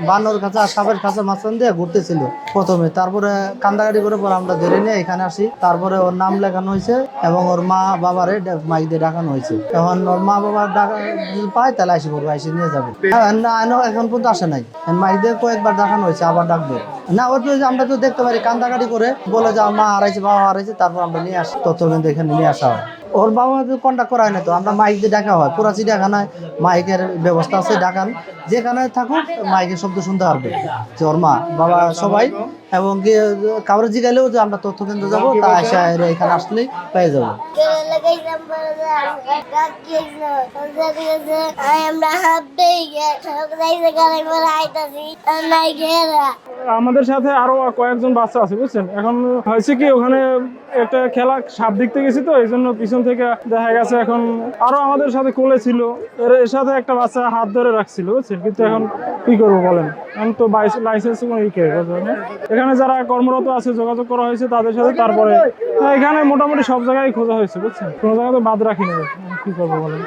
বানর খাঁচা সাপের খাঁচা মাঝখান দিয়ে ঘুরতেছিল প্রথমে, তারপরে কান্দাকাটি করে পরে আমরা ধরে নিয়ে এখানে আসি। তারপরে ওর নাম লেখানো হয়েছে এবং ওর মা বাবারে মাইক দিয়ে ডাকানো হয়েছে। এখন ওর মা বাবা ডাকা যদি পায় তাহলে আসি করবো, এসে নিয়ে যাবে। এখন পর্যন্ত আসে নাই, মাইক দিয়ে কয়েকবার দেখানো হয়েছে, আবার ডাকবে না। ওর তো আমরা তো দেখতে পারি কান্দাকাটি করে বলে যে মা হারাইছে বাবা হারাইছে, তারপর আমরা নিয়ে আসি, তথ্য কিন্তু এখানে নিয়ে আসা হয়। ওর বাবা কন্ট্যাক্ট করা হয় না, তো আমরা মাইক দিয়ে ডাকা হয়। পুরা চিড়িয়াখানায় মাইকের ব্যবস্থা আছে, ডাকান যেখানে থাকুক মাইকের শব্দ শুনতে পারবে যে ওর মা বাবা সবাই। এবং কাউরে জিগাইলেও যে আমরা তথ্য কেন্দ্রে যাবো, তা এসে এখানে আসলেই পেয়ে যাবো। আমাদের সাথে আরো কয়েকজন বাচ্চা আছে বুঝছেন। এখন হয়েছে কি ওখানে একটা খেলা সাপ দেখতে গেছি, তো এই জন্য পিছন থেকে দেখা গেছে এখন আরো আমাদের সাথে কোলে ছিল, এর সাথে একটা বাচ্চা হাত ধরে রাখছিল বুঝছেন। কিন্তু এখন কি করবো বলেন, এখন তো লাইসেন্স এখানে যারা কর্মরত আছে যোগাযোগ করা হয়েছে তাদের সাথে। তারপরে এখানে মোটামুটি সব জায়গায় খোঁজা হয়েছে বুঝছেন, কোনো জায়গায় তো বাদ রাখিনি, কি করবো বলেন।